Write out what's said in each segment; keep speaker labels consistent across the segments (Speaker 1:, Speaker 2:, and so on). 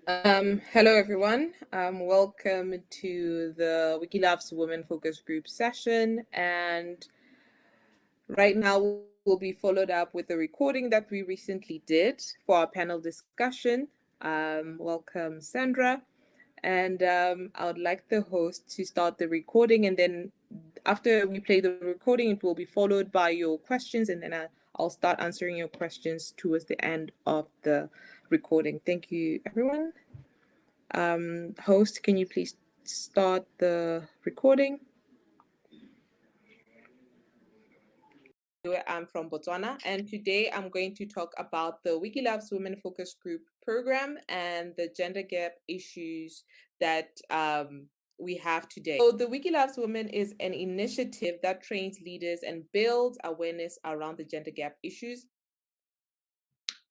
Speaker 1: Hello everyone. Welcome to the Wikileaks Women Focus Group session. And right now will be followed up with a recording that we recently did for our panel discussion. Welcome, Sandra. And I would like the host to start the recording, and then after we play the recording, it will be followed by your questions, and then I'll start answering your questions towards the end of the recording. Thank you, everyone. Host, can you please start the recording? I'm from Botswana, and today I'm going to talk about the Wikileaks Women Focus Group program and the gender gap issues that we have today. So the Wikileaks Women is an initiative that trains leaders and builds awareness around the gender gap issues.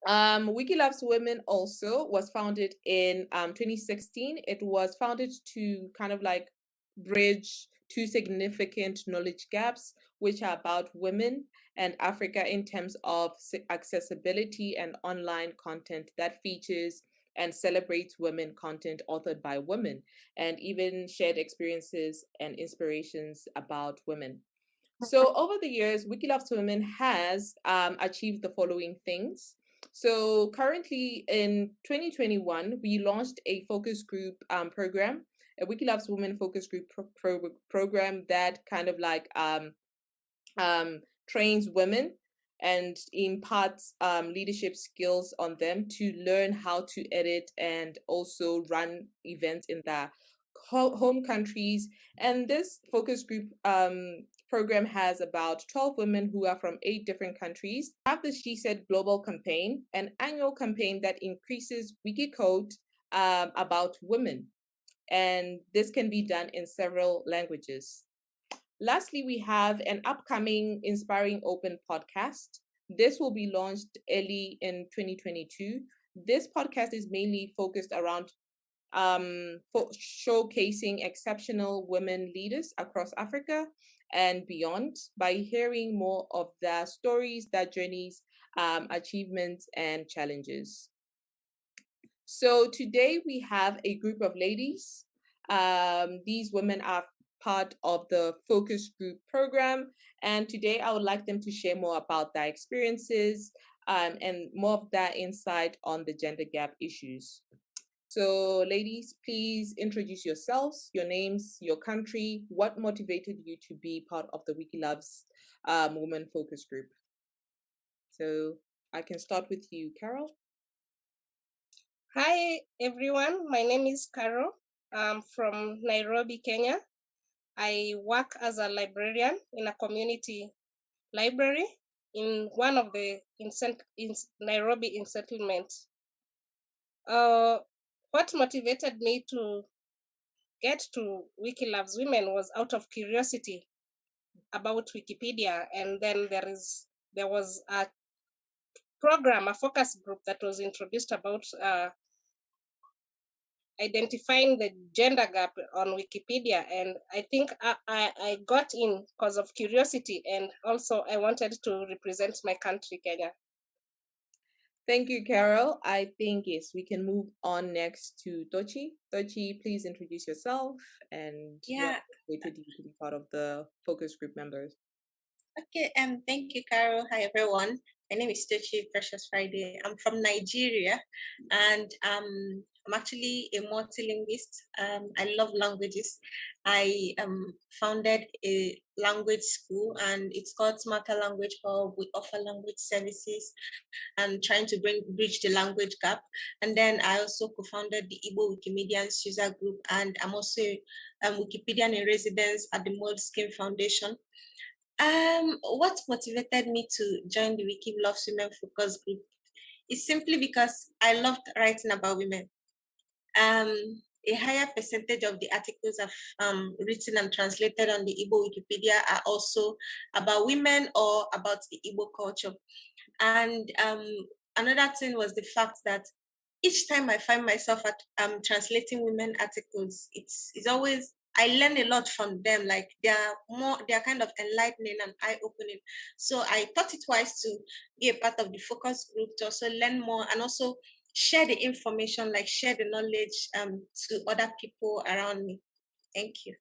Speaker 1: Wikileaks Women also was founded in 2016. It was founded to kind of like bridge two significant knowledge gaps, which are about women and Africa in terms of accessibility and online content that features and celebrates women content authored by women, and even shared experiences and inspirations about women. So over the years, Wikileaks Women has achieved the following things. So currently in 2021, we launched a focus group program, a Wikileaks Women focus group program that kind of like trains women and imparts leadership skills on them to learn how to edit and also run events in their home countries. And this focus group program has about 12 women who are from 8 different countries. We have the She Said Global campaign, an annual campaign that increases wiki code about women. And this can be done in several languages. Lastly, we have an upcoming Inspiring Open podcast. This will be launched early in 2022. This podcast is mainly focused around showcasing exceptional women leaders across Africa and beyond by hearing more of their stories, their journeys, achievements, and challenges. So today we have a group of ladies. These women are part of the focus group program, and today I would like them to share more about their experiences and more of their insight on the gender gap issues. So ladies, please introduce yourselves, your names, your country, what motivated you to be part of the Wikileaks Women Focus Group. So I can start with you, Carol.
Speaker 2: Hi, everyone. My name is Carol. I'm from Nairobi, Kenya. I work as a librarian in a community library in one of the Nairobi in settlement. What motivated me to get to Wikileaks Women was out of curiosity about Wikipedia, and then there was a program, a focus group that was introduced about identifying the gender gap on Wikipedia, and I think I got in because of curiosity, and also I wanted to represent my country, Kenya.
Speaker 1: Thank you, Carol. I think, yes, we can move on next to Tochi. Tochi, please introduce yourself and what motivated you to be part of the focus group members.
Speaker 3: Okay, thank you, Carol. Hi, everyone. My name is Tochi Precious Friday. I'm from Nigeria, and I'm actually a multilingualist. I love languages. I founded a language school, and it's called Smarter Language Hub. We offer language services and trying to bridge the language gap. And then I also co-founded the Igbo Wikimedians user group, and I'm also a Wikipedian in residence at the Moleskine Foundation. What motivated me to join the Wikileaks Women Focus Group is simply because I loved writing about women. A higher percentage of the articles I've written and translated on the Igbo Wikipedia are also about women or about the Igbo culture. And another thing was the fact that each time I find myself at translating women articles, it's always, I learn a lot from them. Like they're kind of enlightening and eye-opening. So I thought it wise to be a part of the focus group to also learn more and also share the information, like share the knowledge to other people around me. Thank you.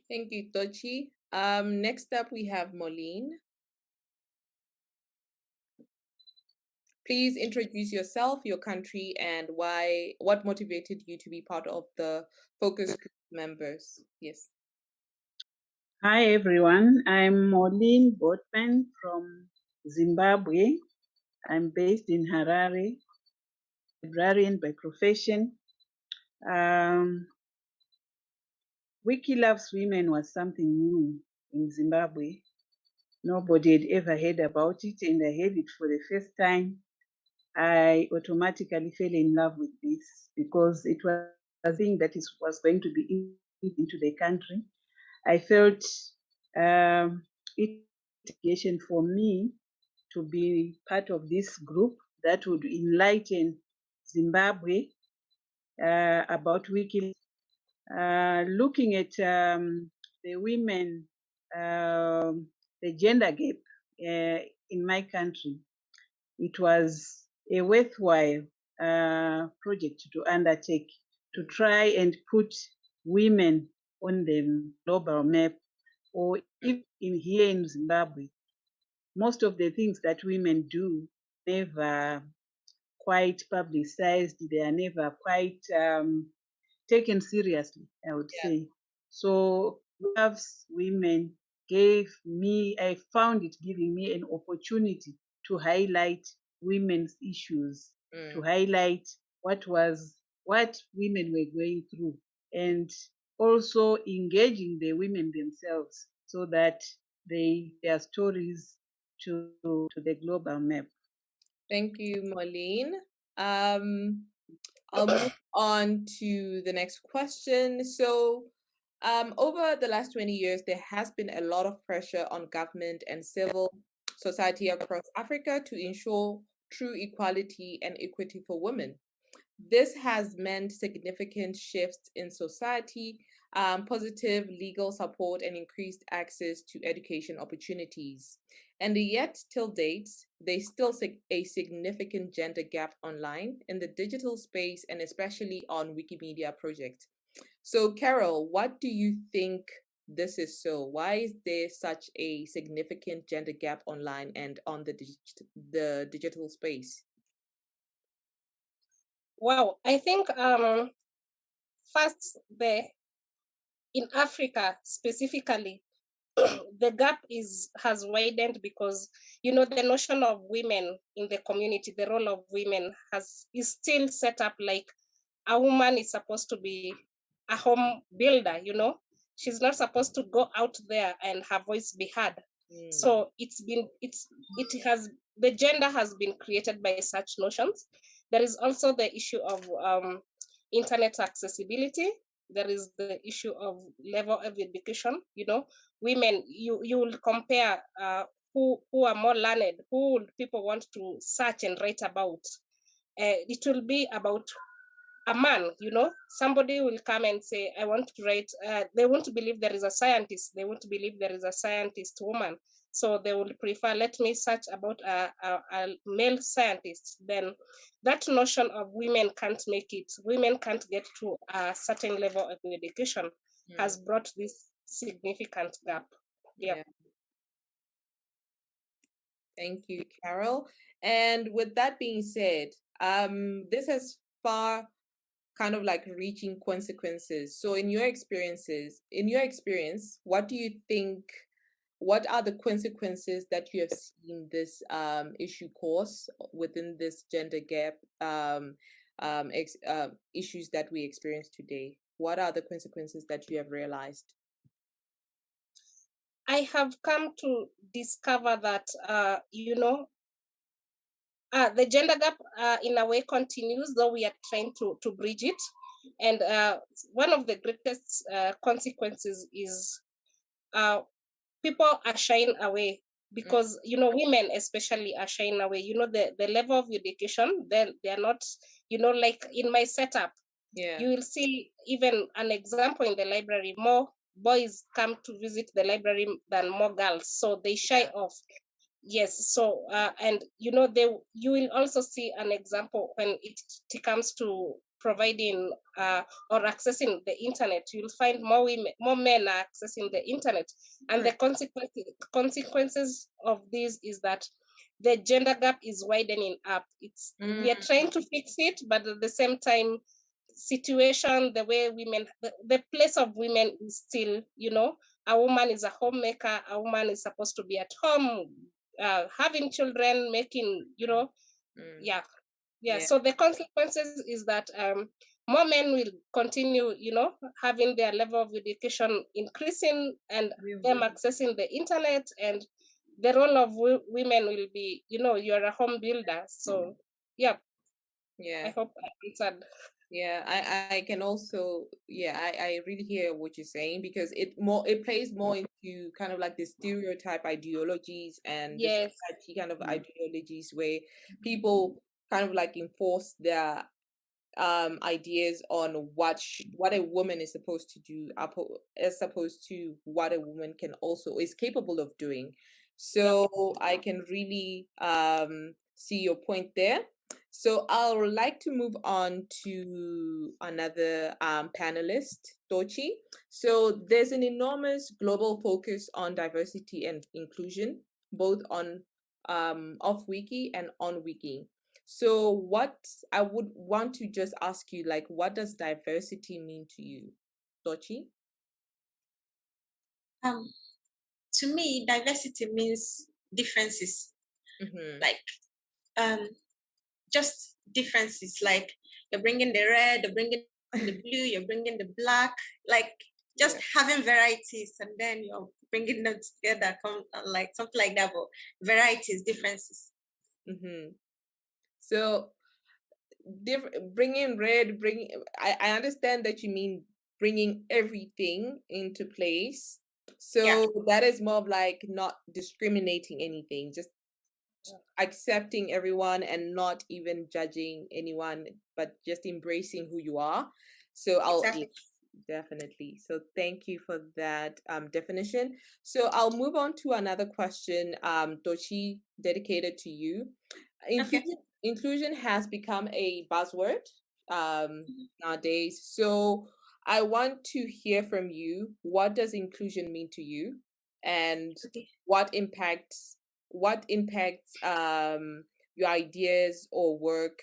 Speaker 1: Thank you, Tochi. Next up, we have Moline. Please introduce yourself, your country, and what motivated you to be part of the focus group members. Yes.
Speaker 4: Hi, everyone. I'm Moline Botman from Zimbabwe. I'm based in Harare, librarian by profession. Wiki Loves Women was something new in Zimbabwe. Nobody had ever heard about it, and I heard it for the first time. I automatically fell in love with this because it was a thing that was going to be into the country. I felt it obligation for me to be part of this group that would enlighten Zimbabwe about Wikileaks. Looking at the women, the gender gap in my country, it was a worthwhile project to undertake to try and put women on the global map, or even here in Zimbabwe. Most of the things that women do never quite publicized, they are never quite taken seriously, I would say. So Loves Women I found it giving me an opportunity to highlight women's issues, to highlight what women were going through, and also engaging the women themselves so that their stories to the global map.
Speaker 1: Thank you, Moline. I'll move on to the next question. So, over the last 20 years, there has been a lot of pressure on government and civil society across Africa to ensure true equality and equity for women. This has meant significant shifts in society, positive legal support, and increased access to education opportunities. And yet, till date, there's still a significant gender gap online in the digital space and especially on Wikimedia projects. So, Carol, what do you think this is so? Why is there such a significant gender gap online and on the digital space?
Speaker 2: Wow, I think first in Africa specifically, the gap has widened because the notion of women in the community, the role of women is still set up like a woman is supposed to be a home builder. She's not supposed to go out there and her voice be heard. So the gender has been created by such notions. There is also the issue of internet accessibility. There is the issue of level of education. Women, you will compare who are more learned, who will people want to search and write about. It will be about a man. Somebody will come and say, I want to write. They won't believe there is a scientist. They won't believe there is a scientist woman. So they will prefer, let me search about a male scientist. Then that notion of women can't make it, women can't get to a certain level of education has brought this significant gap. Yeah.
Speaker 1: Thank you, Carol. And with that being said, this has far kind of like reaching consequences. So in your experience, what do you think, what are the consequences that you have seen this issue cause within this gender gap issues that we experience today? What are the consequences that you have realized?
Speaker 2: I have come to discover that, the gender gap in a way continues, though we are trying to bridge it. And one of the greatest consequences is people are shying away because, women especially are shying away. The level of education, they're not, like in my setup, you will see even an example in the library, more boys come to visit the library than more girls. So they shy off. Yes, so and you will also see an example when it comes to providing or accessing the internet. You'll find more men are accessing the internet, and the consequences of this is that the gender gap is widening up. We are trying to fix it, but at the same time, situation, the way women, the place of women is still, a woman is a homemaker, a woman is supposed to be at home, having children, making, yeah. So the consequences is that more men will continue, having their level of education increasing and them accessing the internet, and the role of women will be, you're a home builder. So yeah. I hope I answered.
Speaker 1: Yeah, I can also, I really hear what you're saying, because it plays more into kind of like the stereotype ideologies and the society kind of ideologies where people kind of like enforce their ideas on what a woman is supposed to do, as opposed to what a woman is capable of doing. So I can really see your point there. So I would like to move on to another panelist, Tochi. So there's an enormous global focus on diversity and inclusion, both on off Wiki and on Wiki. So what I would want to just ask you, like, what does diversity mean to you, Tochi?
Speaker 3: To me, diversity means differences. Like just differences. Like you're bringing the red, you're bringing the blue, you're bringing the black. Like just having varieties, and then you're bringing them together, like something like that. But varieties, differences.
Speaker 1: So bringing red, I understand that you mean bringing everything into place. So that is more of like not discriminating anything, just accepting everyone and not even judging anyone, but just embracing who you are. So definitely. So thank you for that definition. So I'll move on to another question, Tochi, dedicated to you. Inclusion has become a buzzword nowadays. So I want to hear from you. What does inclusion mean to you, and what impacts your ideas or work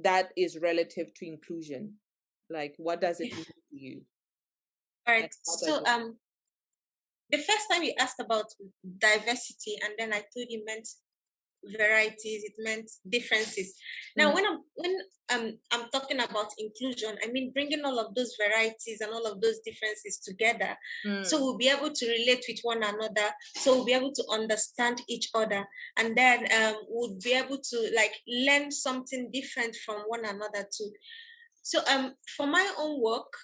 Speaker 1: that is relative to inclusion? Like, what does it mean to you?
Speaker 3: All right. So the first time you asked about diversity, and then I told you meant varieties, it meant differences. Now when I'm talking about inclusion, I mean bringing all of those varieties and all of those differences together, so we'll be able to relate with one another, so we'll be able to understand each other, and then we'll be able to like learn something different from one another too. So for my own work,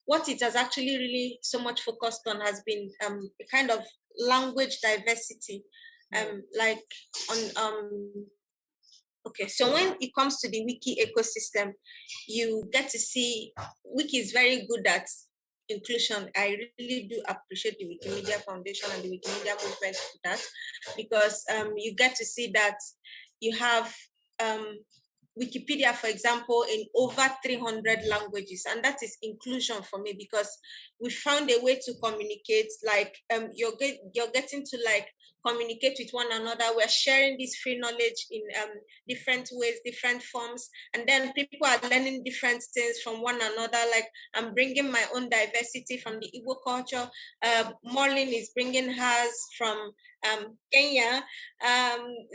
Speaker 3: what it has actually really so much focused on has been a kind of language diversity. Like on okay, so when it comes to the Wiki ecosystem, you get to see Wiki is very good at inclusion. I really do appreciate the Wikimedia Foundation and the Wikimedia movement for that, because you get to see that you have Wikipedia, for example, in over 300 languages, and that is inclusion for me, because we found a way to communicate. Like you're getting to like communicate with one another. We're sharing this free knowledge in different ways, different forms, and then people are learning different things from one another. Like I'm bringing my own diversity from the Igbo culture. Marlene is bringing hers from Kenya,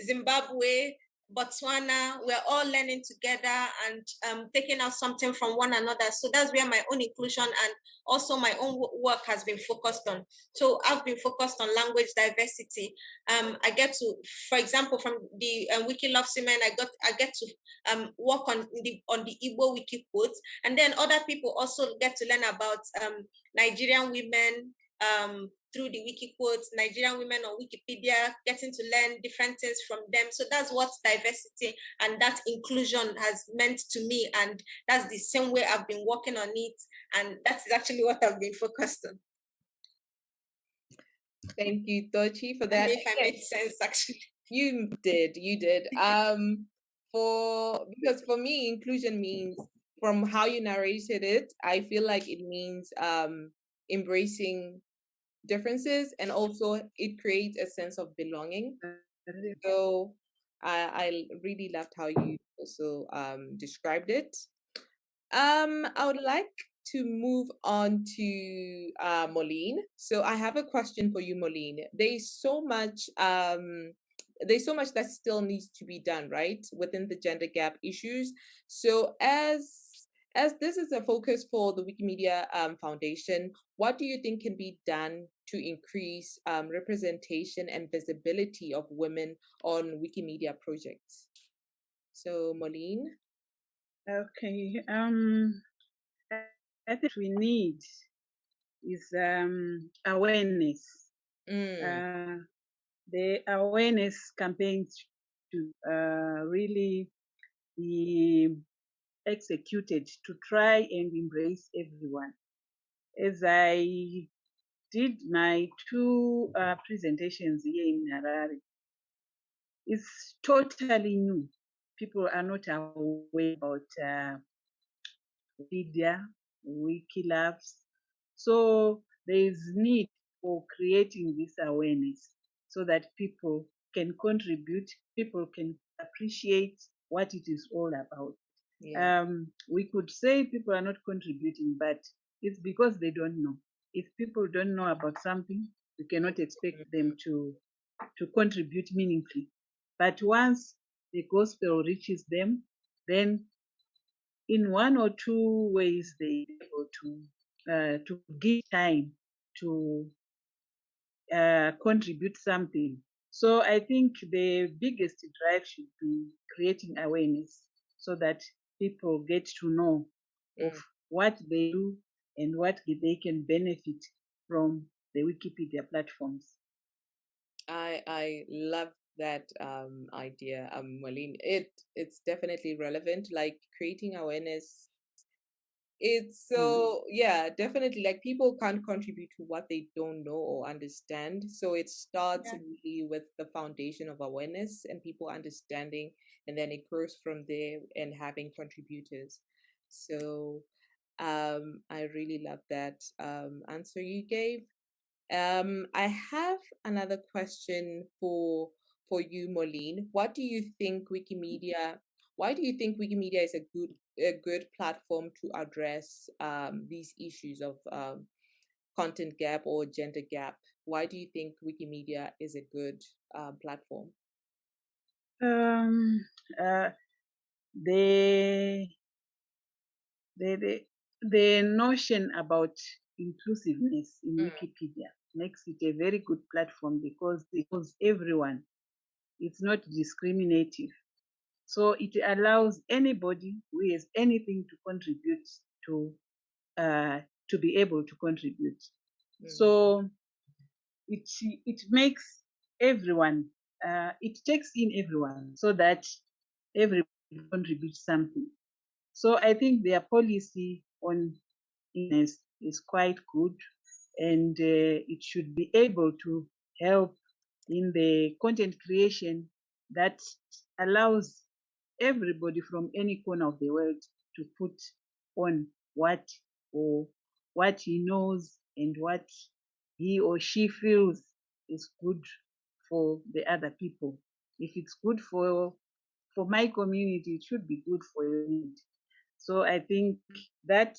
Speaker 3: Zimbabwe, Botswana. We're all learning together and taking out something from one another. So that's where my own inclusion and also my own work has been focused on. So I've been focused on language diversity. I get to, for example, from the Wiki Loves Women, I get to work on the Igbo Wiki quotes, and then other people also get to learn about Nigerian women through the Wiki quotes, Nigerian women on Wikipedia, getting to learn different things from them. So that's what diversity and that inclusion has meant to me. And that's the same way I've been working on it. And that's actually what I've been focused on.
Speaker 1: Thank you, Tochi, for
Speaker 3: I
Speaker 1: that.
Speaker 3: mean, if I made sense, actually.
Speaker 1: You did. Because for me, inclusion means, from how you narrated it, I feel like it means embracing differences, and also it creates a sense of belonging. So I really loved how you also described it. I would like to move on to Moline. So I have a question for you, Moline. There's so much that still needs to be done, right, within the gender gap issues. So as this is a focus for the Wikimedia Foundation, what do you think can be done to increase representation and visibility of women on Wikimedia projects? So, Moline.
Speaker 4: Okay. I think we need is awareness. The awareness campaigns to really be executed to try and embrace everyone. As I did my two presentations here in Harare, it's totally new. People are not aware about Wikipedia, Wikilabs. So there is need for creating this awareness so that people can contribute, people can appreciate what it is all about.
Speaker 1: Yeah.
Speaker 4: We could say people are not contributing, but it's because they don't know. If people don't know about something, we cannot expect them to contribute meaningfully. But once the gospel reaches them, then in one or two ways they're able to give time to contribute something. So I think the biggest drive should be creating awareness so that people get to know of what they do and what they can benefit from the Wikipedia platforms.
Speaker 1: I love that idea, Marlene. It's definitely relevant, like creating awareness. It's so yeah, definitely, like people can't contribute to what they don't know or understand. So it starts really with the foundation of awareness and people understanding, and then it grows from there and having contributors. So I really love that answer you gave. I have another question for you, Moline. What do you think Wikimedia? Why do you think Wikimedia is a good platform to address these issues of content gap or gender gap? Why do you think Wikimedia is a good platform?
Speaker 4: The the notion about inclusiveness in Wikipedia makes it a very good platform because it shows everyone. It's not discriminative. So it allows anybody who has anything to contribute to be able to contribute. So it makes everyone, it takes in everyone so that everybody contributes something. So I think their policy on illness is quite good, and it should be able to help in the content creation that allows everybody from any corner of the world to put on what he knows and what he or she feels is good for the other people. If it's good for my community, it should be good for your community. So I think that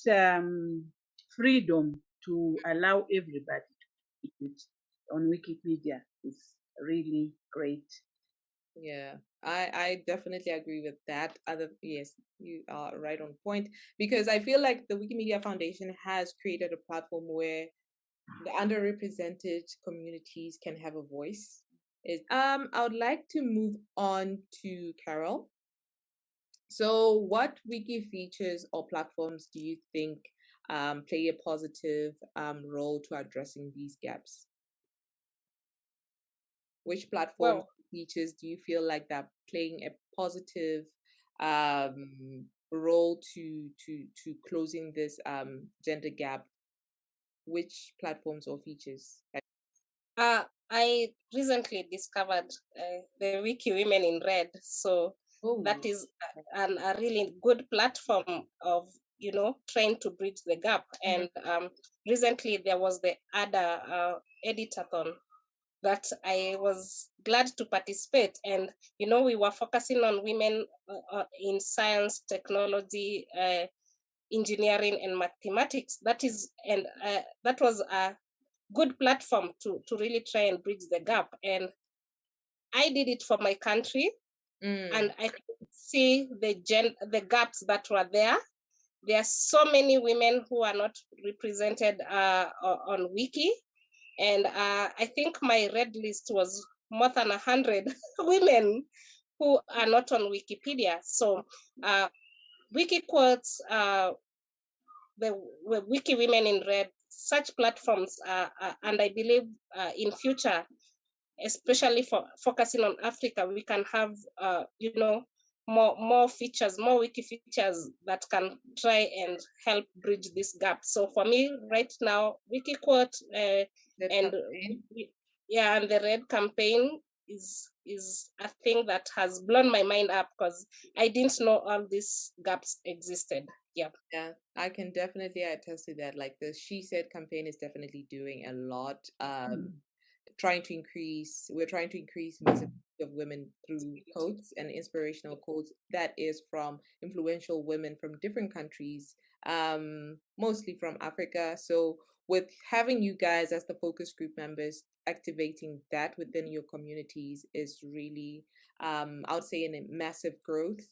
Speaker 4: freedom to allow everybody to contribute on Wikipedia is really great.
Speaker 1: Yeah, I definitely agree with that. Yes, you are right on point, because I feel like the Wikimedia Foundation has created a platform where the underrepresented communities can have a voice. I would like to move on to Carol. So, what wiki features or platforms do you think play a positive role to addressing these gaps? Which platforms features do you feel like that playing a positive role to closing this gender gap? Which platforms or features?
Speaker 2: I recently discovered the Wiki Women in Red, so that
Speaker 1: Oh,
Speaker 2: is a really good platform of trying to bridge the gap.
Speaker 1: mhm.
Speaker 2: And recently there was the ADA editathon that I was glad to participate. And we were focusing on women in science, technology, engineering, and mathematics. That was a good platform to really try and bridge the gap. And I did it for my country, and I could see the gaps that were there. There are so many women who are not represented on Wiki, and I think my red list was more than 100 women who are not on Wikipedia. So Wiki quotes, the Wiki Women in Red, such platforms, and I believe in future, especially for focusing on Africa, we can have more features, more wiki features that can try and help bridge this gap. So for me, right now, Wiki quote
Speaker 1: That
Speaker 2: and
Speaker 1: campaign.
Speaker 2: and the red campaign is a thing that has blown my mind up, because I didn't know all these gaps existed. Yeah.
Speaker 1: Yeah, I can definitely attest to that. Like the She Said campaign is definitely doing a lot. We're trying to increase visibility of women through quotes and inspirational quotes that is from influential women from different countries, mostly from Africa. So with having you guys as the focus group members, activating that within your communities is really, I would say, a massive growth.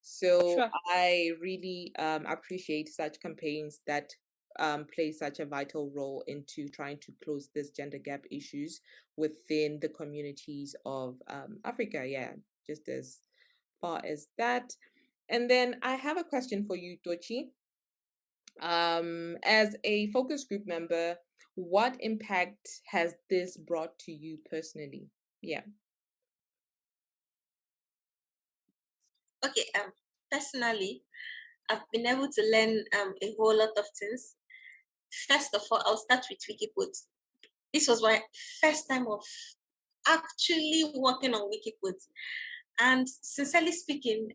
Speaker 1: So
Speaker 2: Sure.
Speaker 1: I really appreciate such campaigns that play such a vital role into trying to close this gender gap issues within the communities of Africa. Yeah, just as far as that. And then I have a question for you, Tochi. As a focus group member, what impact has this brought to you personally? Yeah.
Speaker 3: Okay, personally, I've been able to learn a whole lot of things. First of all, I'll start with Wikiput. This was my first time of actually working on Wikiput. And sincerely speaking,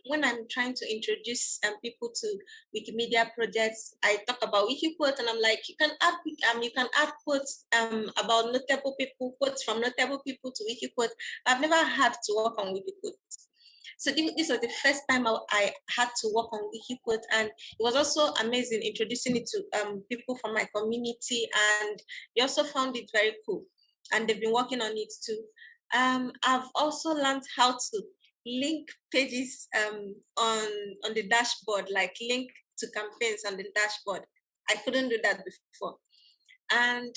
Speaker 3: when I'm trying to introduce people to Wikimedia projects, I talk about Wikiput, and I'm like, you can add quotes about notable people, quotes from notable people to Wikiput. I've never had to work on Wikiput. So this was the first time I had to work on Wikiput, and it was also amazing introducing it to people from my community, and they also found it very cool, and they've been working on it too. I've also learned how to link pages on the dashboard, like link to campaigns on the dashboard. I couldn't do that before. And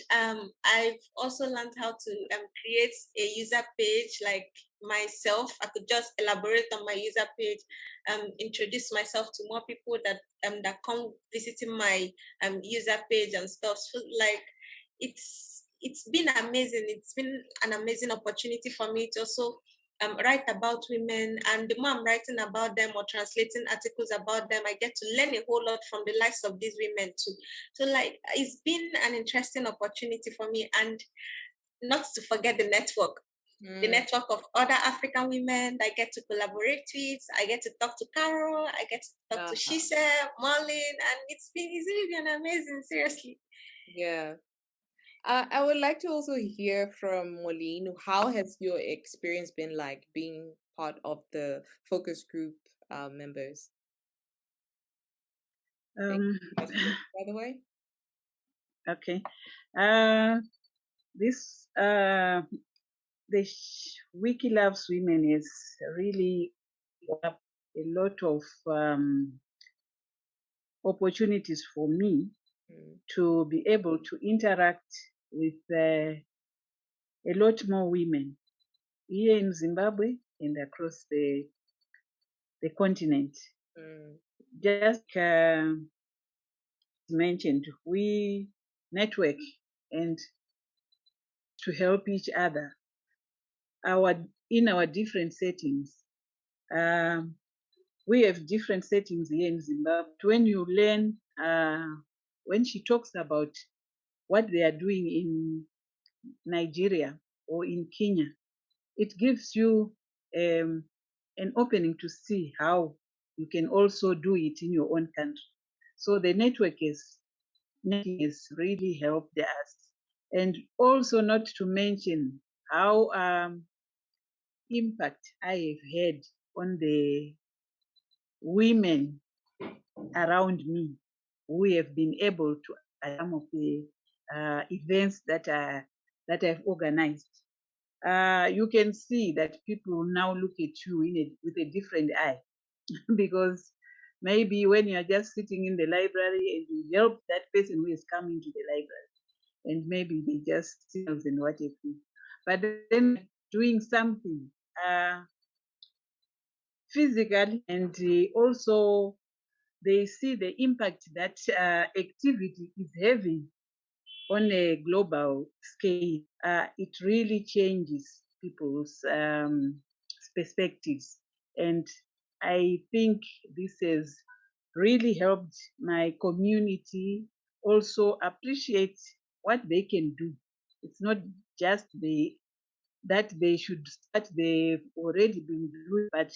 Speaker 3: I've also learned how to create a user page like myself. I could just elaborate on my user page, introduce myself to more people that come visiting my user page and stuff. So like it's been amazing. It's been an amazing opportunity for me to also write about women, and the more I'm writing about them or translating articles about them, I get to learn a whole lot from the lives of these women too. So like it's been an interesting opportunity for me, and not to forget the network. The network of other African women that I get to collaborate with. I get to talk to Carol. I get to talk to Shise, Marlene, and it's really been amazing. Seriously.
Speaker 1: Yeah. I would like to also hear from Moline. How has your experience been like being part of the focus group members? Thank
Speaker 4: Um,
Speaker 1: you guys for- by the way.
Speaker 4: okay. This Wiki Loves Women is really a lot of opportunities for me to be able to interact with a lot more women here in Zimbabwe and across the continent. Just mentioned, we network and to help each other in our different settings. We have different settings here in Zimbabwe. When you learn, when she talks about what they are doing in Nigeria or in Kenya, it gives you an opening to see how you can also do it in your own country. So the network has really helped us. And also not to mention how impact I have had on the women around me who have been able to some of the events that I've organized. You can see that people now look at you with a different eye because maybe when you're just sitting in the library and you help that person who is coming to the library, and maybe they just signals and what have you. But then doing something physically, and also they see the impact that activity is having on a global scale. It really changes people's perspectives. And I think this has really helped my community also appreciate what they can do. It's not just that they should start, they've already been doing, but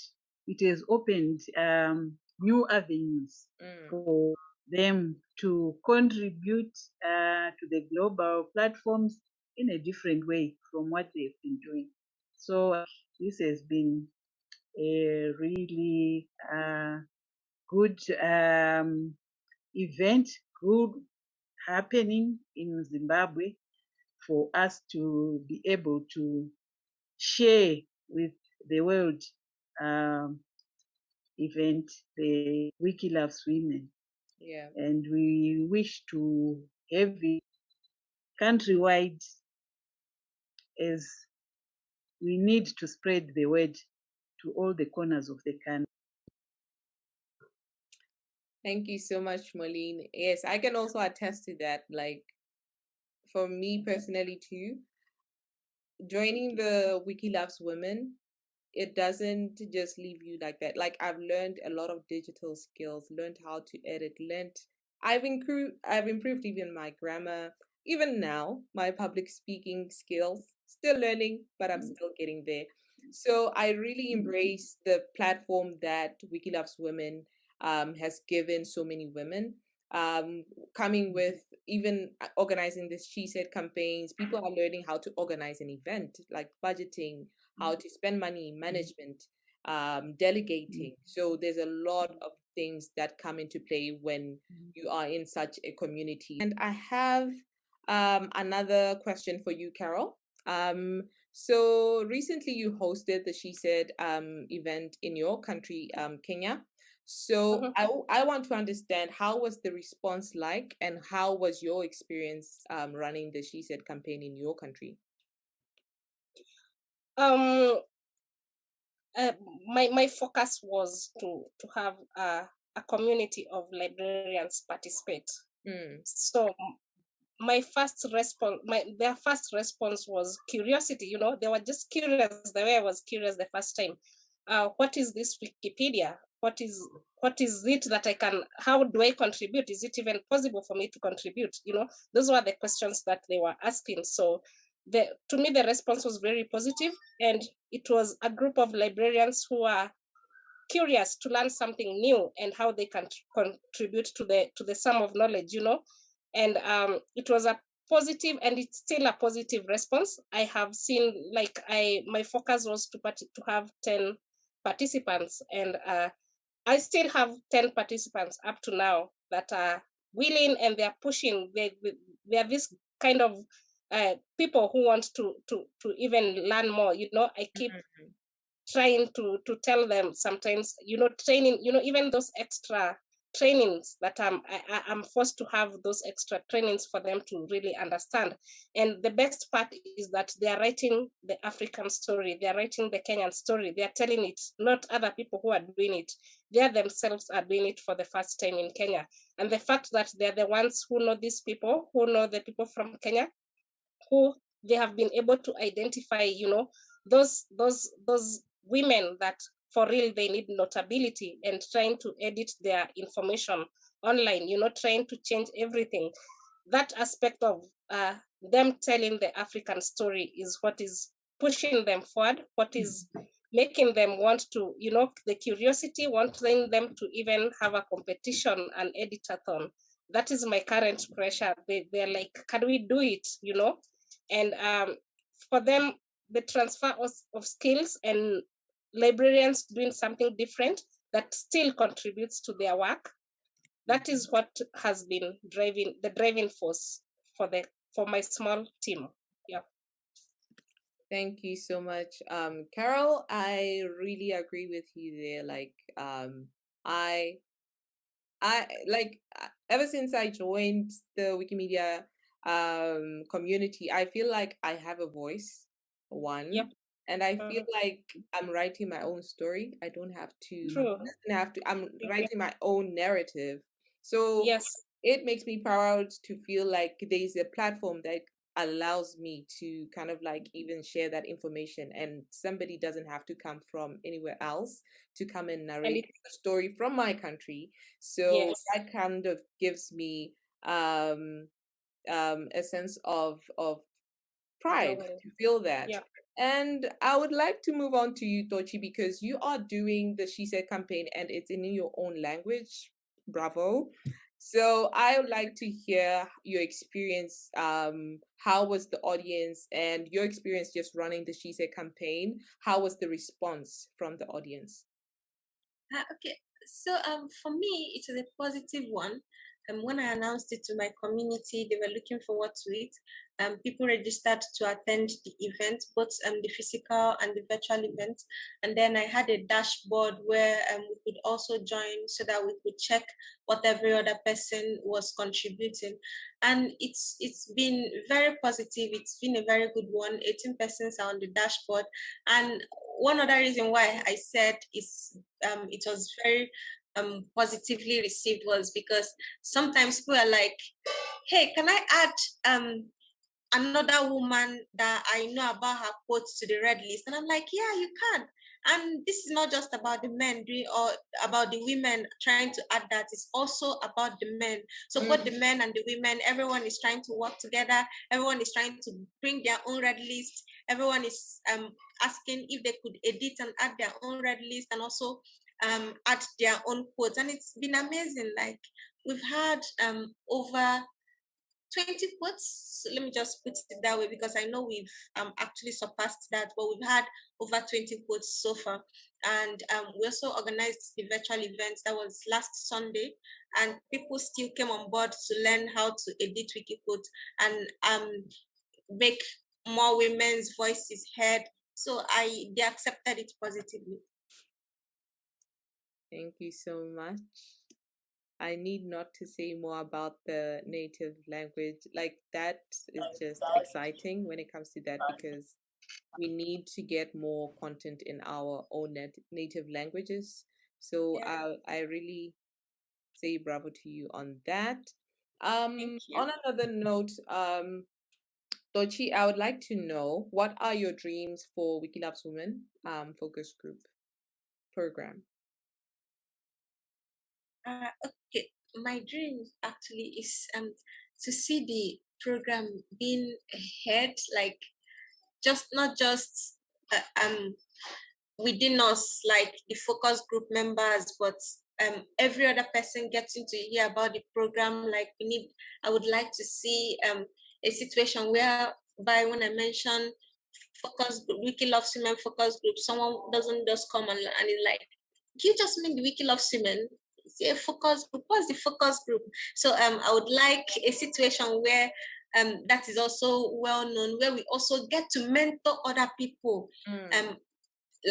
Speaker 4: it has opened new avenues for them to contribute to the global platforms in a different way from what they've been doing. So this has been a really good event, good happening in Zimbabwe for us to be able to share with the world event, the Wiki Loves Women.
Speaker 1: Yeah.
Speaker 4: And we wish to have it countrywide, as we need to spread the word to all the corners of the country.
Speaker 1: Thank you so much, Marlene. Yes, I can also attest to that. Like, for me personally too, joining the Wiki Loves Women, it doesn't just leave you like that. Like, I've learned a lot of digital skills, learned how to edit, I've improved even my grammar, even now, my public speaking skills, still learning, but I'm still getting there. So I really embrace the platform that Wiki Loves Women has given so many women. Coming with even organizing this She Said campaigns, people are learning how to organize an event, like budgeting, how to spend money, management, delegating. So there's a lot of things that come into play when you are in such a community. And I have another question for you, Carol. So recently you hosted the She Said event in your country, Kenya. So I want to understand, how was the response like, and how was your experience running the She Said campaign in your country?
Speaker 2: My focus was to have a community of librarians participate. So their first response was curiosity. You know, they were just curious the way I was curious the first time. What is this Wikipedia? What is it that I can, how do I contribute? Is it even possible for me to contribute? You know, those were the questions that they were asking. So to me, the response was very positive, and it was a group of librarians who are curious to learn something new and how they can contribute to the sum of knowledge, you know. And it was a positive, and it's still a positive response. I have seen, like, my focus was to have 10 participants, and I still have 10 participants up to now that are willing, and they're pushing. They are this kind of people who want to even learn more. You know, I keep trying to tell them sometimes, you know, training, you know, even those extra trainings that I'm forced to have those extra trainings for them to really understand. And the best part is that they are writing the African story, they are writing the Kenyan story, they are telling it, not other people who are doing it. They themselves are doing it for the first time in Kenya. And the fact that they're the ones who know these people, who know the people from Kenya, who they have been able to identify, you know, those women that for real they need notability, and trying to edit their information online, you know, trying to change everything. That aspect of them telling the African story is what is pushing them forward, what is making them want to, the curiosity, wanting them to even have a competition, an editathon. That is my current pressure. They're like, can we do it, And for them, the transfer of skills and librarians doing something different that still contributes to their work. That is what has been the driving force for my small team. Yeah.
Speaker 1: Thank you so much. Carol, I really agree with you there. Like, I ever since I joined the Wikimedia community, I feel like I have a voice, one.
Speaker 2: Yep.
Speaker 1: And I feel like I'm writing my own story. I don't have to,
Speaker 2: True.
Speaker 1: I'm writing my own narrative. So
Speaker 2: Yes.
Speaker 1: it makes me proud to feel like there's a platform that allows me to kind of like even share that information, and somebody doesn't have to come from anywhere else to come and narrate the story from my country. So
Speaker 2: Yes.
Speaker 1: that kind of gives me a sense of pride to feel that.
Speaker 2: Yeah.
Speaker 1: And I would like to move on to you, Tochi, because you are doing the She Said campaign and it's in your own language. Bravo. So I would like to hear your experience. How was the audience and your experience just running the She Said campaign? How was the response from the audience?
Speaker 3: Okay, so for me, it was a positive one. When I announced it to my community, they were looking forward to it. People registered to attend the event, both the physical and the virtual event. And then I had a dashboard where we could also join so that we could check what every other person was contributing. And it's been very positive. It's been a very good one. 18 persons are on the dashboard. And one other reason why I said it was very positively received was because sometimes people are like, hey, can I add another woman that I know about her quotes to the red list? And I'm like, yeah, you can. And this is not just about the men doing or about the women trying to add that, it's also about the men. So both the men and the women, everyone is trying to work together, everyone is trying to bring their own red list, everyone is asking if they could edit and add their own red list and also add their own quotes. And it's been amazing. Like we've had over 20 quotes. So let me just put it that way because I know we've actually surpassed that, but we've had over 20 quotes so far. And we also organized the virtual event that was last Sunday, and people still came on board to learn how to edit wiki quotes and make more women's voices heard. So they accepted it positively.
Speaker 1: Thank you so much. I need not to say more about the native language. Like that is just exciting when it comes to that because we need to get more content in our own native languages. So I really say bravo to you on that.
Speaker 3: Thank you.
Speaker 1: On another note, Dochi, I would like to know what are your dreams for Wiki Loves Women focus group program?
Speaker 3: Okay, my dream actually is to see the program being ahead, like just not just within us, like the focus group members, but every other person getting to hear about the program. Like I would like to see a situation where by when I mention focus group, Wiki Loves Women focus group, someone doesn't just come and is like, you just mean the Wiki Loves Women? It's a focus group. What's the focus group? So I would like a situation where that is also well known, where we also get to mentor other people.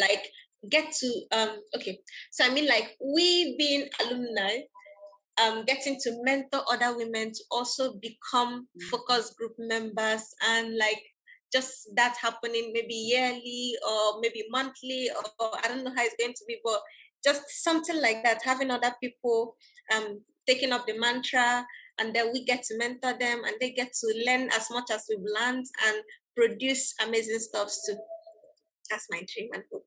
Speaker 3: Like get to okay. So I mean like we being alumni, getting to mentor other women to also become focus group members, and like just that happening maybe yearly or maybe monthly, or I don't know how it's going to be, but just something like that, having other people taking up the mantra, and then we get to mentor them and they get to learn as much as we've learned and produce amazing stuff too. That's my dream and hope.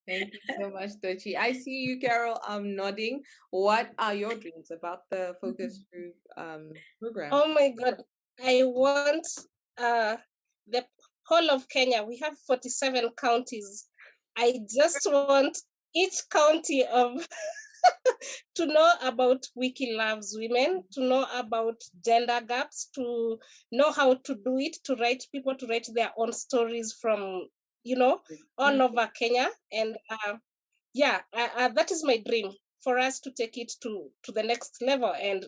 Speaker 1: Thank you so much, Dochi. I see you, Carol. I'm nodding. What are your dreams about the focus group program?
Speaker 2: Oh my God. I want the whole of Kenya. We have 47 counties. I just want each county of to know about Wiki Loves Women, to know about gender gaps, to know how to do it, to write people to write their own stories from, all over Kenya. And that is my dream, for us to take it to the next level. And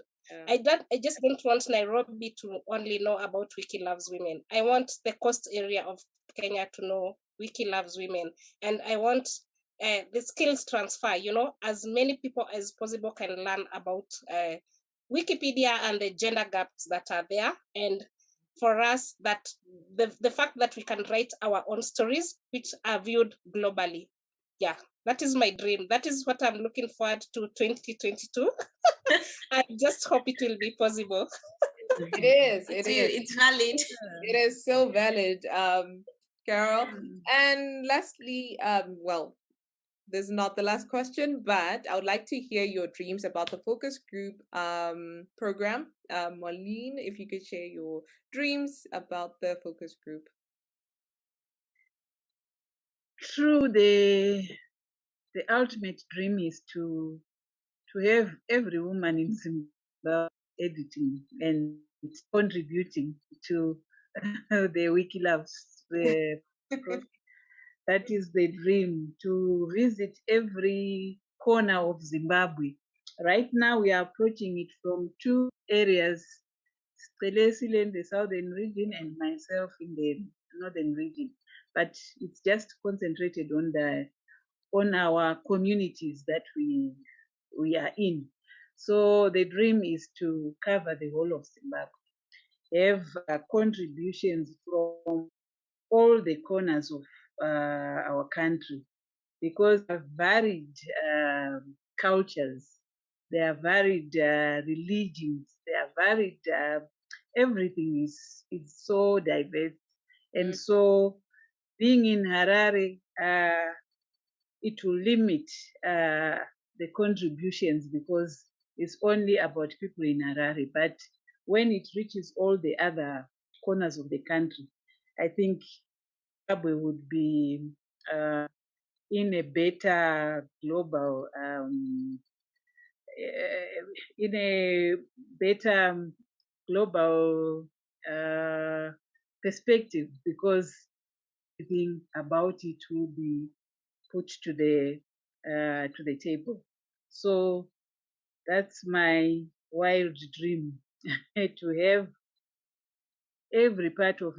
Speaker 2: I just don't want Nairobi to only know about Wiki Loves Women. I want the coast area of Kenya to know Wiki Loves Women. And I want the skills transfer, as many people as possible can learn about Wikipedia and the gender gaps that are there. And for us, that the fact that we can write our own stories, which are viewed globally. Yeah, that is my dream. That is what I'm looking forward to 2022. I just hope it will be possible.
Speaker 1: It is.
Speaker 3: It's valid.
Speaker 1: It is so valid, Carol. And lastly, well, this is not the last question, but I would like to hear your dreams about the focus group program. Marlene, if you could share your dreams about the focus group.
Speaker 4: True, the ultimate dream is to have every woman in Zimbabwe editing and contributing to the Wiki Loves. That is the dream, to visit every corner of Zimbabwe. Right now, we are approaching it from two areas, Celesile in the southern region and myself in the northern region. But it's just concentrated on our communities that we are in. So the dream is to cover the whole of Zimbabwe, have contributions from all the corners of our country, because there are varied cultures, there are varied religions, there are varied, everything is so diverse. And so being in Harare, it will limit the contributions, because it's only about people in Harare. But when it reaches all the other corners of the country, I think Zimbabwe would be in a better global, in a better global perspective, because everything about it will be put to the table. So that's my wild dream, to have every part of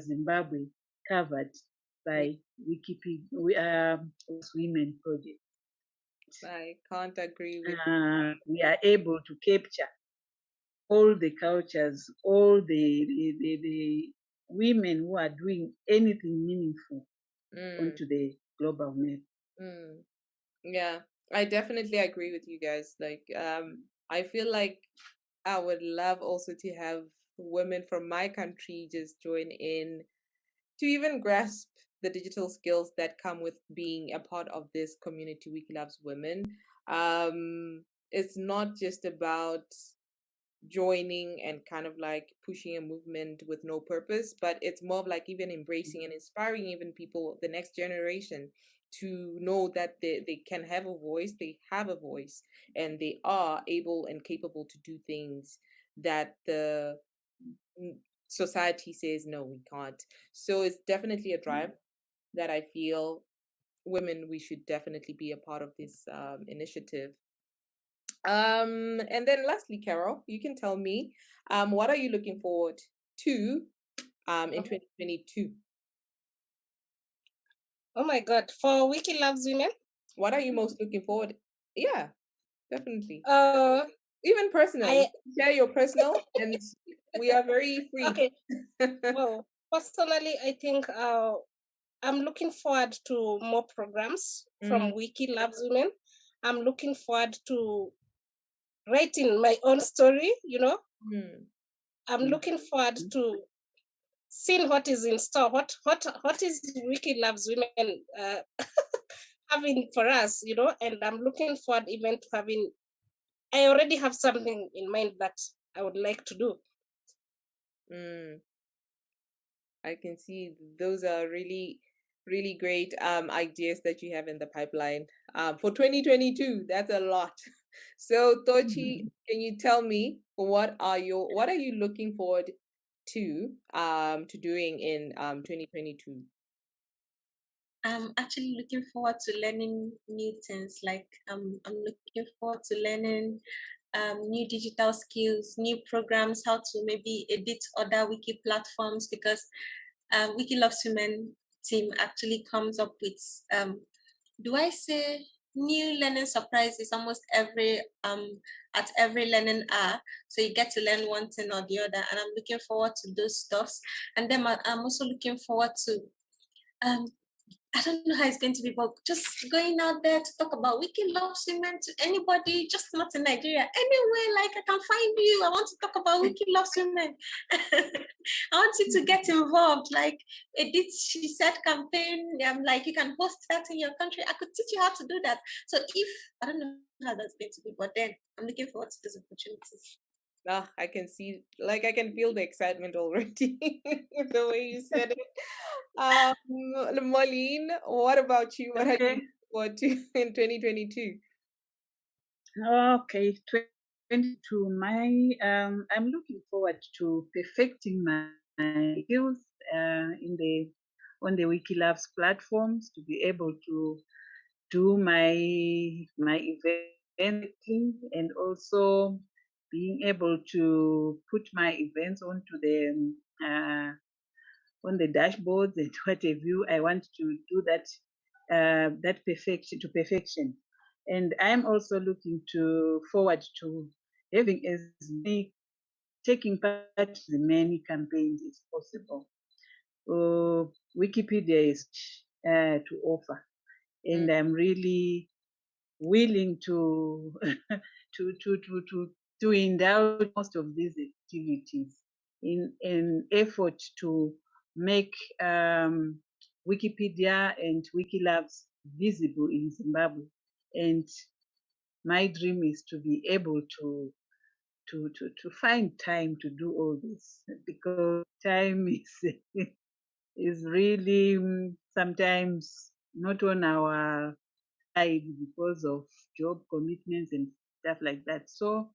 Speaker 4: Zimbabwe covered by Wikipedia Women Project.
Speaker 1: I can't agree with
Speaker 4: we are able to capture all the cultures, all the women who are doing anything meaningful onto the global map.
Speaker 1: Yeah, I definitely agree with you guys. Like, I feel like I would love also to have women from my country just join in to even grasp the digital skills that come with being a part of this community, Wiki Loves Women. It's not just about joining and kind of like pushing a movement with no purpose, but it's more of like even embracing and inspiring even people, the next generation, to know that they can have a voice, they have a voice, and they are able and capable to do things that the society says no, we can't. So it's definitely a drive that I feel women, we should definitely be a part of this initiative. And then lastly, Carol, you can tell me, what are you looking forward to in 2022?
Speaker 2: Oh my God, for Wiki Loves Women?
Speaker 1: What are you most looking forward? Yeah, definitely. Even personal. Share your personal, and we are very free.
Speaker 2: Okay. Well, personally, I think I'm looking forward to more programs from Wiki Loves Women. I'm looking forward to writing my own story, I'm looking forward to seeing what is in store, what is Wiki Loves Women having for us, and I'm looking forward even to having, I already have something in mind that I would like to do.
Speaker 1: Mm, I can see those are really, really great ideas that you have in the pipeline for 2022. That's a lot. So, Tochi, can you tell me what are you looking forward to doing in 2022?
Speaker 3: I'm actually looking forward to learning new things. Like I'm looking forward to learning new digital skills, new programs, how to maybe edit other wiki platforms, because Wiki Loves Women team actually comes up with do I say new learning surprises almost every at every learning hour, so you get to learn one thing or the other, and I'm looking forward to those stuffs. And then I'm also looking forward to um I don't know how it's going to be, but just going out there to talk about Wiki Loves Women to anybody, just not in Nigeria, anywhere, like I can find you. I want to talk about Wiki Loves Women. I want you to get involved, like edit She Said campaign. Like you can host that in your country. I could teach you how to do that. So if I don't know how that's going to be, but then I'm looking forward to those opportunities.
Speaker 1: Ah, I can see, like, I can feel the excitement already the way you said it. Marlene, what about you? What are you
Speaker 4: Okay.
Speaker 1: looking forward to in 2022?
Speaker 4: Okay, 22. I'm looking forward to perfecting my skills in the on the Wikilabs platforms, to be able to do my event, and also being able to put my events onto the on the dashboards and what have you. I want to do that perfection to perfection. And I'm also looking forward to having as many taking part in as many campaigns as possible. Wikipedia is to offer, and I'm really willing to to indulge most of these activities in an effort to make Wikipedia and Wikilabs visible in Zimbabwe. And my dream is to be able to find time to do all this, because time is is really sometimes not on our side because of job commitments and stuff like that. So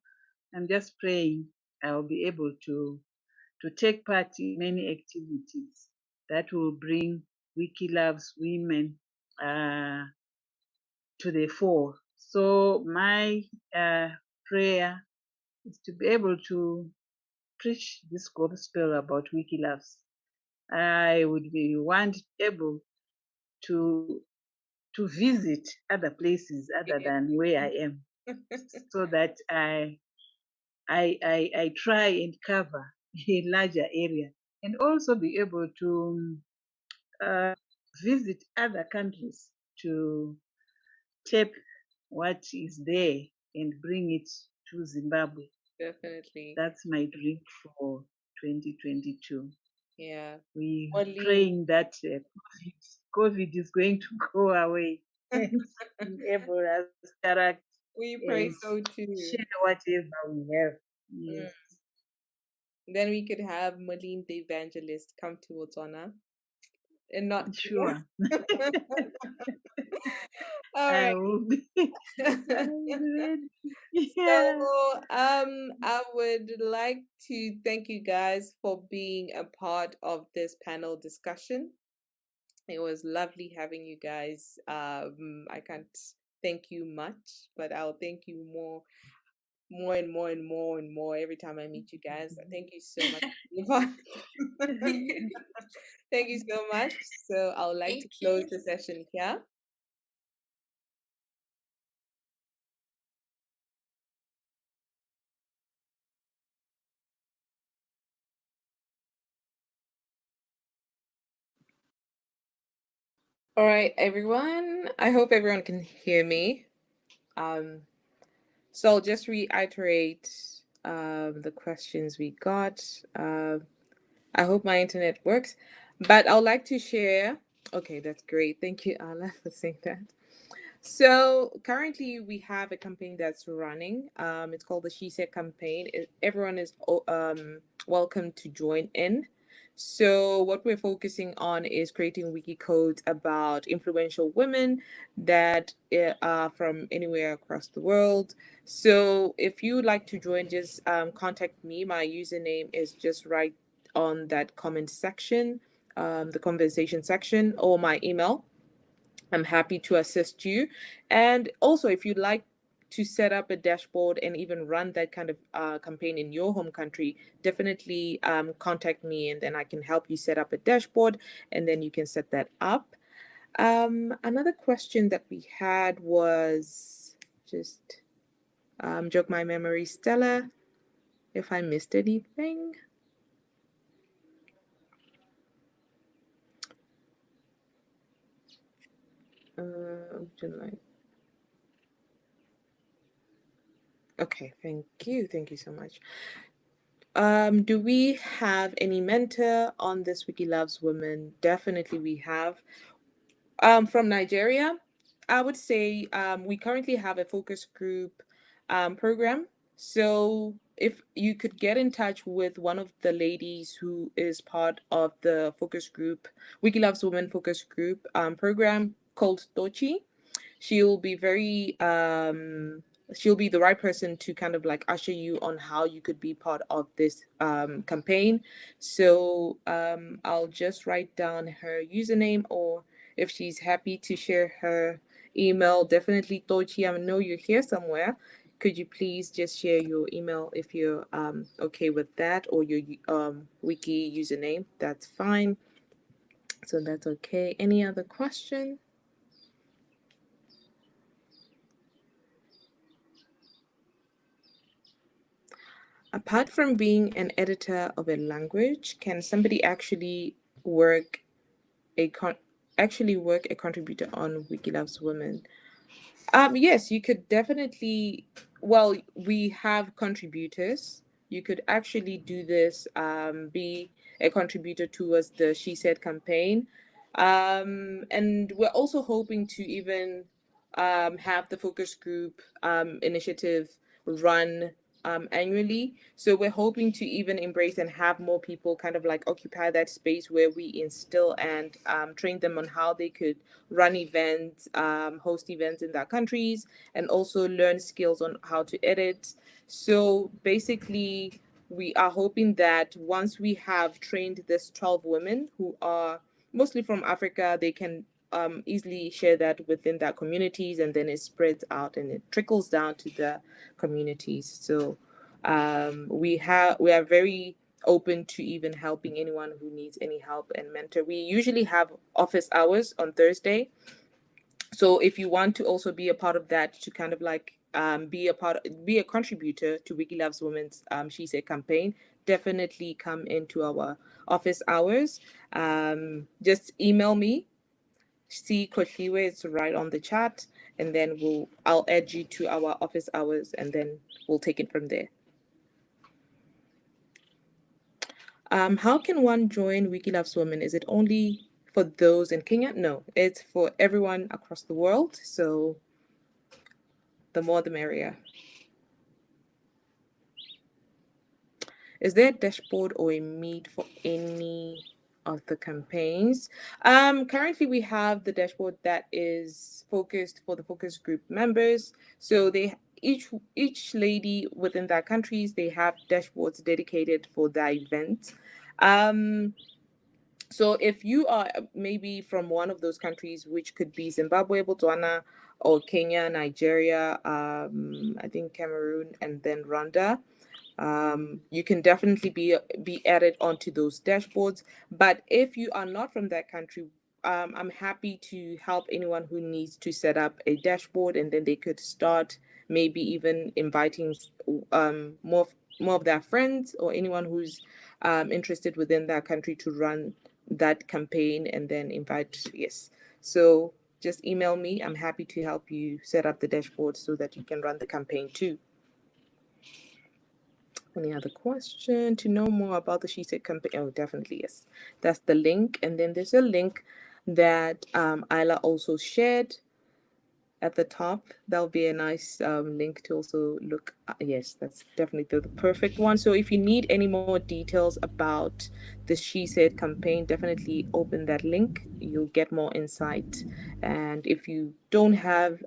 Speaker 4: I'm just praying I'll be able to take part in many activities that will bring Wiki Loves Women to the fore. So my prayer is to be able to preach this gospel about Wiki Loves. I would be able to to visit other places other than where I am, so that I try and cover a larger area, and also be able to uh, visit other countries to tap what is there and bring it to Zimbabwe.
Speaker 1: Definitely.
Speaker 4: That's my dream for 2022.
Speaker 1: Yeah.
Speaker 4: We
Speaker 1: Marlene,
Speaker 4: praying that COVID is going to go away and enable us to interact
Speaker 1: we pray
Speaker 4: and
Speaker 1: so too.
Speaker 4: share whatever we have.
Speaker 1: Mm.
Speaker 4: Yes,
Speaker 1: Then we could have Marlene the evangelist come to Botswana and not here.
Speaker 4: sure.
Speaker 1: All
Speaker 4: I
Speaker 1: right.
Speaker 4: will be. I will be ready. Yeah.
Speaker 1: So, I would like to thank you guys for being a part of this panel discussion. It was lovely having you guys. I can't thank you much, but I'll thank you more and more and more and more every time I meet you guys. Thank you so much, Yvonne. Thank you so much. So I would like to
Speaker 3: Thank
Speaker 1: close
Speaker 3: you.
Speaker 1: the session here. All right, everyone. I hope everyone can hear me. So I'll just reiterate the questions we got. I hope my internet works, but I would like to share. Okay, that's great. Thank you, Ala, for saying that. So currently we have a campaign that's running. It's called the She Said campaign. Everyone is welcome to join in. So what we're focusing on is creating wiki codes about influential women that are from anywhere across the world. So if you would like to join, just contact me. My username is just right on that comment section, the conversation section, or my email. I'm happy to assist you. And also, if you'd like to set up a dashboard and even run that kind of campaign in your home country, definitely contact me, and then I can help you set up a dashboard, and then you can set that up. Another question that we had was just jog my memory, Stella, if I missed anything. July. Okay, thank you. Thank you so much. Do we have any mentor on this Wiki Loves Women? Definitely we have. From Nigeria, I would say we currently have a focus group program. So if you could get in touch with one of the ladies who is part of the focus group, Wiki Loves Women focus group program called Tochi, she'll be very she'll be the right person to kind of like usher you on how you could be part of this campaign. So I'll just write down her username, or if she's happy to share her email, definitely Tochi, I know you're here somewhere. Could you please just share your email if you're okay with that, or your wiki username? That's fine. So that's okay. Any other question? Apart from being an editor of a language, can somebody actually work work a contributor on Wiki Loves Women? Yes, you could definitely. Well, we have contributors. You could actually do this. Be a contributor towards the She Said campaign, and we're also hoping to even have the focus group initiative run annually. So we're hoping to even embrace and have more people kind of like occupy that space where we instill and train them on how they could run events, host events in their countries, and also learn skills on how to edit. So basically, we are hoping that once we have trained these 12 women who are mostly from Africa, they can easily share that within their communities, and then it spreads out and it trickles down to the communities. So we are very open to even helping anyone who needs any help and mentor. We usually have office hours on Thursday. So if you want to also be a part of that, to kind of like be a contributor to Wiki Loves Women's She Said campaign, definitely come into our office hours. Just email me, see Kotliwe, it's right on the chat, and then I'll add you to our office hours, and then we'll take it from there. How can one join Wiki Loves Women? Is it only for those in Kenya? No, it's for everyone across the world. So the more the merrier. Is there a dashboard or a meet for any of the campaigns? Currently we have the dashboard that is focused for the focus group members. So they each lady within their countries, they have dashboards dedicated for their event. So if you are maybe from one of those countries, which could be Zimbabwe, Botswana, or Kenya, Nigeria, I think Cameroon, and then Rwanda, you can definitely be added onto those dashboards. But if you are not from that country, I'm happy to help anyone who needs to set up a dashboard, and then they could start maybe even inviting more of their friends or anyone who's interested within that country to run that campaign, and then invite. Yes, so just email me. I'm happy to help you set up the dashboard so that you can run the campaign too. Any other question? To know more about the She Said campaign? Oh, definitely, yes. That's the link. And then there's a link that Isla also shared. at the top. That'll be a nice link to also look. Yes, that's definitely the perfect one. So if you need any more details about the She Said campaign, definitely open that link. You'll get more insight. And if you don't have,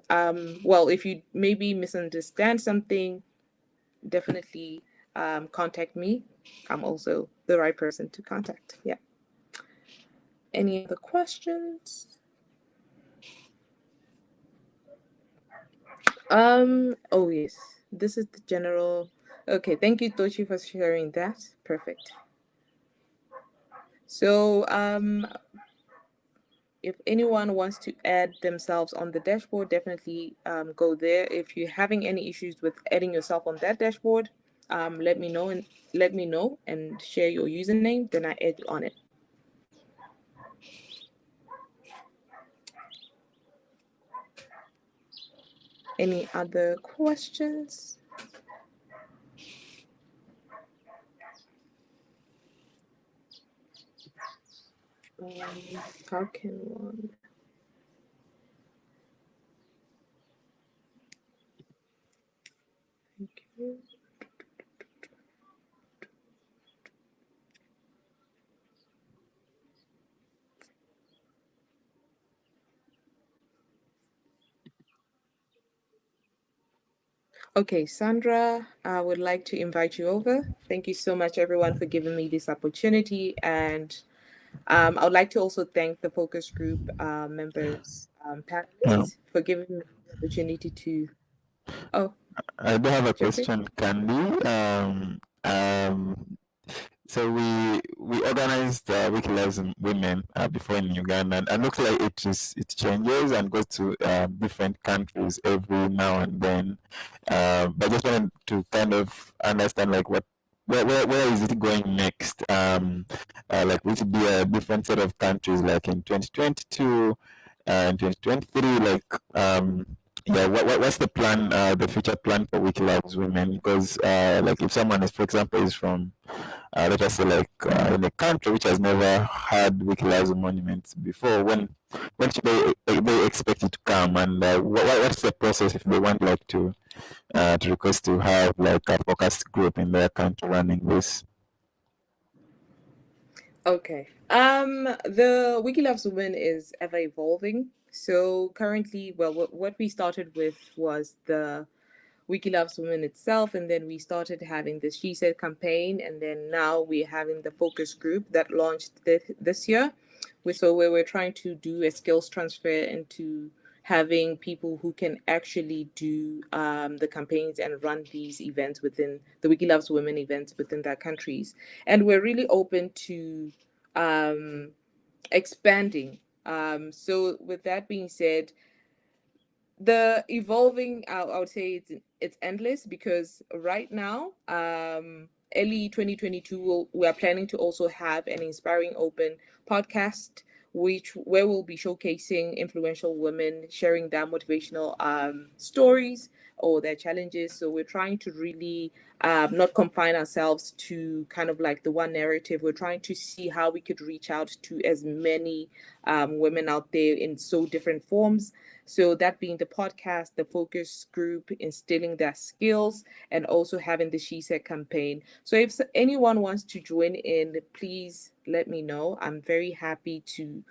Speaker 1: well, if you maybe misunderstand something, definitely contact me. I'm also the right person to contact. Yeah. Any other questions? Oh yes, this is the general. Okay, thank you, Tochi, for sharing that. Perfect. So, if anyone wants to add themselves on the dashboard, definitely go there. If you're having any issues with adding yourself on that dashboard, let me know and share your username. Then I add you on it. Any other questions? How can one? Thank you. Okay, Sandra, I would like to invite you over. Thank you so much, everyone, for giving me this opportunity. And I would like to also thank the focus group members, panelists, for giving me the opportunity to. Oh,
Speaker 5: I do have a
Speaker 1: Jeffrey?
Speaker 5: question, Candy. So we organized Wiki Lives in Women before in Uganda, and it looks like it changes and goes to different countries every now and then. But I just wanted to kind of understand like where is it going next? Like will it be a different set of countries like in 2022 and 2023? Like yeah, what's the plan, the future plan for Wiki Lives Women? Because like if someone is, for example, is from let us say like in a country which has never had Wiki Lives monuments before, when should they expect it to come, and what's the process if they want like to request to have like a focus group in their country running this?
Speaker 1: Okay. The Wiki Loves Women is ever evolving. So currently, well, what we started with was the Wiki Loves Women itself, and then we started having the She Said campaign, and then now we're having the focus group that launched this year. So where we're trying to do a skills transfer into having people who can actually do the campaigns and run these events within the Wiki Loves Women events within their countries. And we're really open to expanding. So with that being said, the evolving, I would say it's endless, because right now, early 2022, we are planning to also have an Inspiring Open podcast, where we'll be showcasing influential women sharing their motivational stories or their challenges. So we're trying to really not confine ourselves to kind of like the one narrative. We're trying to see how we could reach out to as many women out there in so different forms. So that being the podcast, the focus group, instilling their skills, and also having the She Said campaign. So if anyone wants to join in, please let me know. I'm very happy to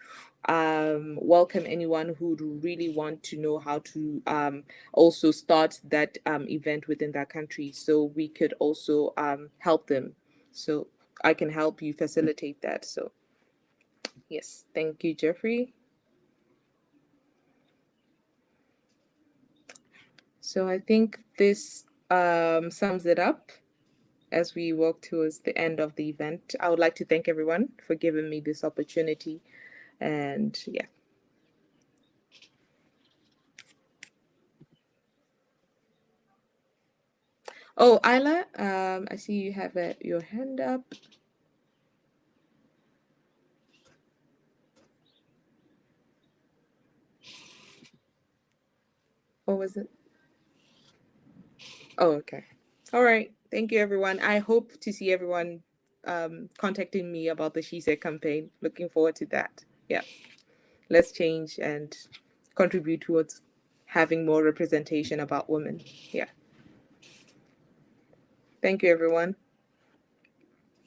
Speaker 1: welcome anyone who'd really want to know how to also start that event within that country, so we could also help them. So I can help you facilitate that. So yes, thank you, Jeffrey. So I think this sums it up as we walk towards the end of the event. I would like to thank everyone for giving me this opportunity. And yeah. Oh, Isla, I see you have your hand up. Or was it? Oh, okay. All right. Thank you, everyone. I hope to see everyone contacting me about the She Said campaign. Looking forward to that. Yeah. Let's change and contribute towards having more representation about women here. Thank you, everyone.